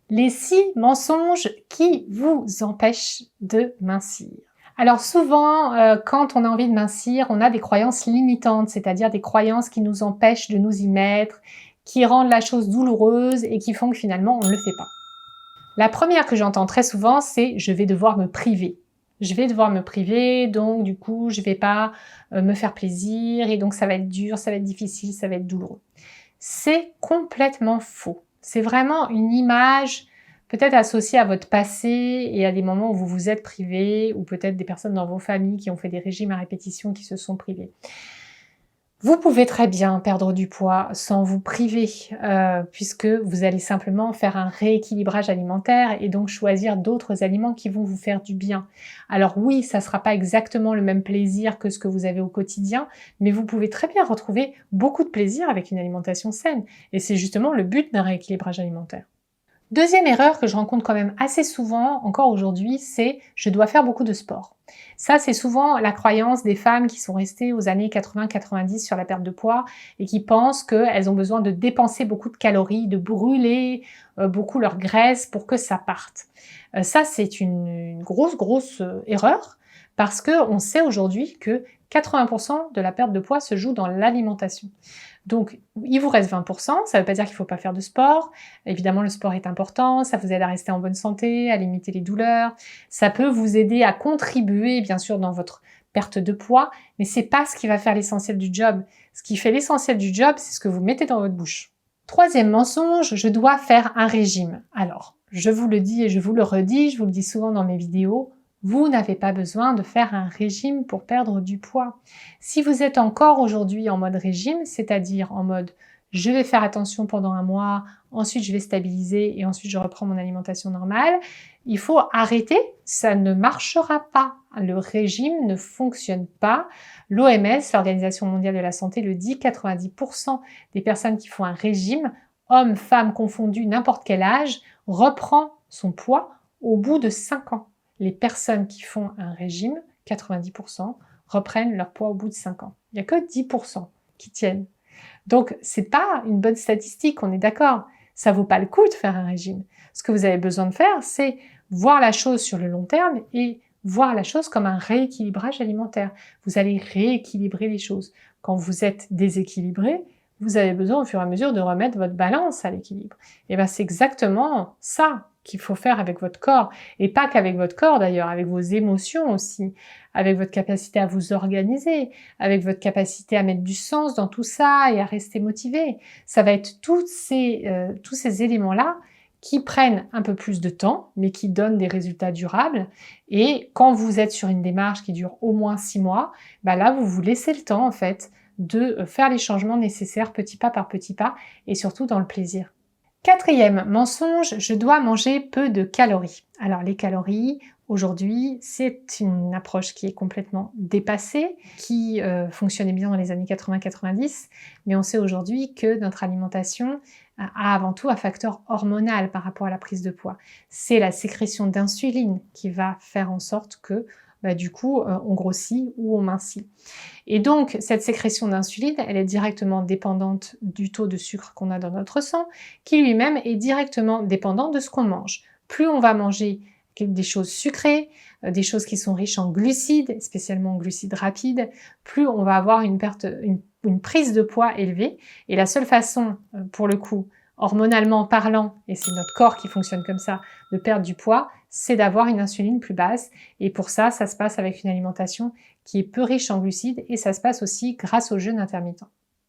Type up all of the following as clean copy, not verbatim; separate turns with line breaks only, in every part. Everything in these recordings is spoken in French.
Les 6 mensonges qui vous empêchent de mincir. Alors souvent, quand on a envie de mincir, on a des croyances limitantes, c'est-à-dire des croyances qui nous empêchent de nous y mettre, qui rendent la chose douloureuse et qui font que finalement on ne le fait pas. La première que j'entends très souvent, c'est « je vais devoir me priver ». Je vais devoir me priver, donc du coup, je vais pas me faire plaisir et donc ça va être dur, ça va être difficile, ça va être douloureux. C'est complètement faux. C'est vraiment une image peut-être associée à votre passé et à des moments où vous vous êtes privé ou peut-être des personnes dans vos familles qui ont fait des régimes à répétition qui se sont privés. Vous pouvez très bien perdre du poids sans vous priver, puisque vous allez simplement faire un rééquilibrage alimentaire et donc choisir d'autres aliments qui vont vous faire du bien. Alors oui, ça ne sera pas exactement le même plaisir que ce que vous avez au quotidien, mais vous pouvez très bien retrouver beaucoup de plaisir avec une alimentation saine. Et c'est justement le but d'un rééquilibrage alimentaire. Deuxième erreur que je rencontre quand même assez souvent, encore aujourd'hui, c'est « je dois faire beaucoup de sport ». Ça, c'est souvent la croyance des femmes qui sont restées aux années 80-90 sur la perte de poids et qui pensent qu'elles ont besoin de dépenser beaucoup de calories, de brûler beaucoup leur graisse pour que ça parte. Ça, c'est une grosse erreur parce qu'on sait aujourd'hui que 80% de la perte de poids se joue dans l'alimentation. Donc, il vous reste 20%, ça ne veut pas dire qu'il ne faut pas faire de sport. Évidemment, le sport est important, ça vous aide à rester en bonne santé, à limiter les douleurs. Ça peut vous aider à contribuer, bien sûr, dans votre perte de poids, mais c'est pas ce qui va faire l'essentiel du job. Ce qui fait l'essentiel du job, c'est ce que vous mettez dans votre bouche. Troisième mensonge, je dois faire un régime. Alors, je vous le dis et je vous le redis, je vous le dis souvent dans mes vidéos, vous n'avez pas besoin de faire un régime pour perdre du poids. Si vous êtes encore aujourd'hui en mode régime, c'est-à-dire en mode je vais faire attention pendant un mois, ensuite je vais stabiliser et ensuite je reprends mon alimentation normale, il faut arrêter, ça ne marchera pas. Le régime ne fonctionne pas. L'OMS, l'Organisation mondiale de la santé, le dit, 90% des personnes qui font un régime, hommes, femmes confondus, n'importe quel âge, reprend son poids au bout de 5 ans. Les personnes qui font un régime, 90%, reprennent leur poids au bout de 5 ans. Il n'y a que 10% qui tiennent. Donc, c'est pas une bonne statistique, on est d'accord. Ça vaut pas le coup de faire un régime. Ce que vous avez besoin de faire, c'est voir la chose sur le long terme et voir la chose comme un rééquilibrage alimentaire. Vous allez rééquilibrer les choses. Quand vous êtes déséquilibré, vous avez besoin au fur et à mesure de remettre votre balance à l'équilibre. Et bien, c'est exactement ça qu'il faut faire avec votre corps. Et pas qu'avec votre corps d'ailleurs, avec vos émotions aussi, avec votre capacité à vous organiser, avec votre capacité à mettre du sens dans tout ça et à rester motivé. Ça va être tous ces éléments-là qui prennent un peu plus de temps, mais qui donnent des résultats durables. Et quand vous êtes sur une démarche qui dure au moins 6 mois, bah là, vous vous laissez le temps en fait de faire les changements nécessaires petit pas par petit pas et surtout dans le plaisir. Quatrième mensonge, je dois manger peu de calories. Alors les calories, aujourd'hui, c'est une approche qui est complètement dépassée, qui fonctionnait bien dans les années 80-90, mais on sait aujourd'hui que notre alimentation a avant tout un facteur hormonal par rapport à la prise de poids. C'est la sécrétion d'insuline qui va faire en sorte que du coup, on grossit ou on mincit. Et donc, cette sécrétion d'insuline, elle est directement dépendante du taux de sucre qu'on a dans notre sang, qui lui-même est directement dépendant de ce qu'on mange. Plus on va manger des choses sucrées, des choses qui sont riches en glucides, spécialement en glucides rapides, plus on va avoir une prise de poids élevée. Et la seule façon, pour le coup, hormonalement parlant, et c'est notre corps qui fonctionne comme ça, de perdre du poids, c'est d'avoir une insuline plus basse. Et pour ça, ça se passe avec une alimentation qui est peu riche en glucides et ça se passe aussi grâce au jeûne intermittent.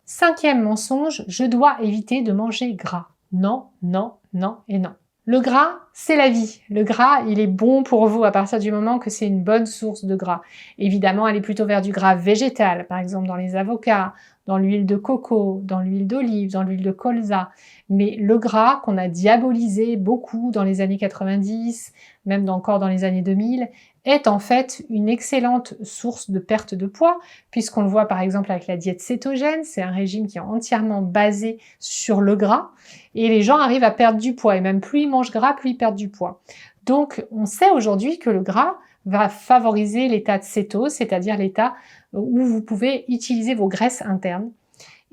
Cinquième mensonge, je dois éviter de manger gras. Non, non, non et non. Le gras, c'est la vie. Le gras, il est bon pour vous à partir du moment que c'est une bonne source de gras. Évidemment, allez plutôt vers du gras végétal, par exemple dans les avocats, dans l'huile de coco, dans l'huile d'olive, dans l'huile de colza. Mais le gras qu'on a diabolisé beaucoup dans les années 90, même encore dans les années 2000, est en fait une excellente source de perte de poids, puisqu'on le voit par exemple avec la diète cétogène, c'est un régime qui est entièrement basé sur le gras, et les gens arrivent à perdre du poids, et même plus ils mangent gras, plus ils perdent du poids. Donc on sait aujourd'hui que le gras va favoriser l'état de cétose, c'est-à-dire l'état où vous pouvez utiliser vos graisses internes.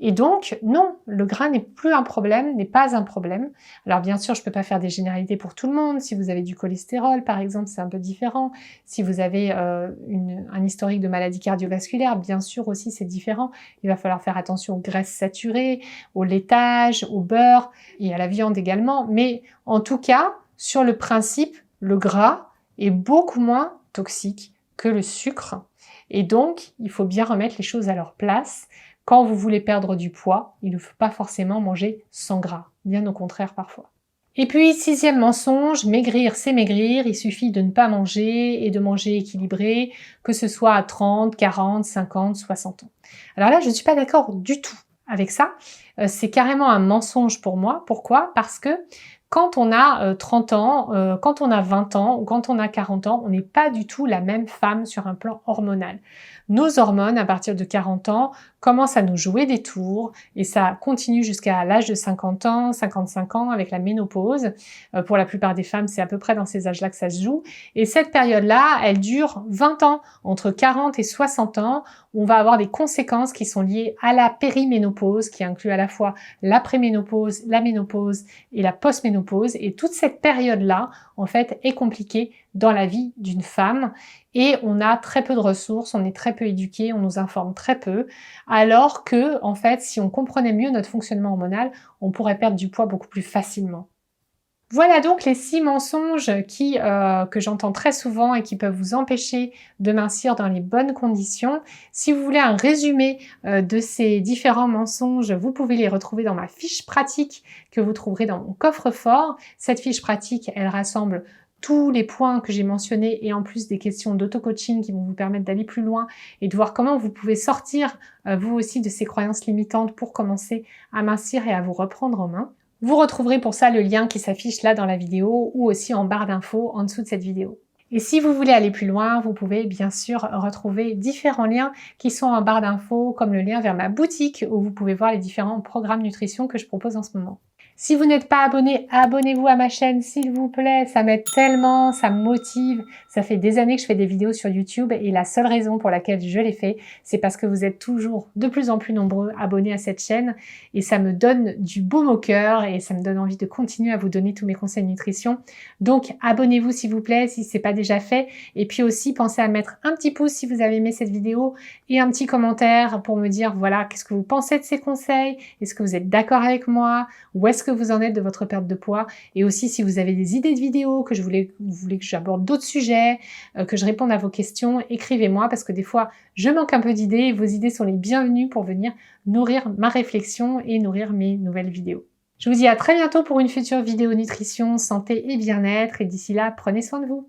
Et donc, non, le gras n'est plus un problème, n'est pas un problème. Alors bien sûr, je ne peux pas faire des généralités pour tout le monde. Si vous avez du cholestérol, par exemple, c'est un peu différent. Si vous avez un historique de maladie cardiovasculaire, bien sûr aussi c'est différent. Il va falloir faire attention aux graisses saturées, au laitage, au beurre et à la viande également. Mais en tout cas, sur le principe, le gras est beaucoup moins toxique que le sucre. Et donc, il faut bien remettre les choses à leur place. Quand vous voulez perdre du poids, il ne faut pas forcément manger sans gras, bien au contraire parfois. Et puis, 6e mensonge, maigrir c'est maigrir, il suffit de ne pas manger et de manger équilibré, que ce soit à 30, 40, 50, 60 ans. Alors là, je ne suis pas d'accord du tout avec ça. C'est carrément un mensonge pour moi. Pourquoi? Parce que quand on a 30 ans, quand on a 20 ans ou quand on a 40 ans, on n'est pas du tout la même femme sur un plan hormonal. Nos hormones, à partir de 40 ans, commencent à nous jouer des tours et ça continue jusqu'à l'âge de 50 ans, 55 ans avec la ménopause. Pour la plupart des femmes, c'est à peu près dans ces âges-là que ça se joue. Et cette période-là, elle dure 20 ans, entre 40 et 60 ans. On va avoir des conséquences qui sont liées à la périménopause, qui inclut à la fois la préménopause, la ménopause et la postménopause. Et toute cette période-là, en fait, est compliquée dans la vie d'une femme. Et on a très peu de ressources, on est très peu éduqué, on nous informe très peu. Alors que, en fait, si on comprenait mieux notre fonctionnement hormonal, on pourrait perdre du poids beaucoup plus facilement. Voilà donc les 6 mensonges que j'entends très souvent et qui peuvent vous empêcher de mincir dans les bonnes conditions. Si vous voulez un résumé de ces différents mensonges, vous pouvez les retrouver dans ma fiche pratique que vous trouverez dans mon coffre-fort. Cette fiche pratique, elle rassemble tous les points que j'ai mentionnés et en plus des questions d'auto-coaching qui vont vous permettre d'aller plus loin et de voir comment vous pouvez sortir vous aussi de ces croyances limitantes pour commencer à mincir et à vous reprendre en main. Vous retrouverez pour ça le lien qui s'affiche là dans la vidéo ou aussi en barre d'infos en dessous de cette vidéo. Et si vous voulez aller plus loin, vous pouvez bien sûr retrouver différents liens qui sont en barre d'infos, comme le lien vers ma boutique où vous pouvez voir les différents programmes nutrition que je propose en ce moment. Si vous n'êtes pas abonné, abonnez-vous à ma chaîne s'il vous plaît, ça m'aide tellement, ça me motive. Ça fait des années que je fais des vidéos sur YouTube et la seule raison pour laquelle je les fais, c'est parce que vous êtes toujours de plus en plus nombreux abonnés à cette chaîne et ça me donne du baume au cœur et ça me donne envie de continuer à vous donner tous mes conseils nutrition. Donc abonnez-vous s'il vous plaît si ce n'est pas déjà fait et puis aussi pensez à mettre un petit pouce si vous avez aimé cette vidéo et un petit commentaire pour me dire voilà, qu'est-ce que vous pensez de ces conseils? Est-ce que vous êtes d'accord avec moi? Où est-ce que vous en êtes de votre perte de poids? Et aussi si vous avez des idées de vidéos, que vous voulez que j'aborde d'autres sujets, que je réponde à vos questions, écrivez-moi parce que des fois je manque un peu d'idées et vos idées sont les bienvenues pour venir nourrir ma réflexion et nourrir mes nouvelles vidéos. Je vous dis à très bientôt pour une future vidéo nutrition, santé et bien-être et d'ici là, prenez soin de vous.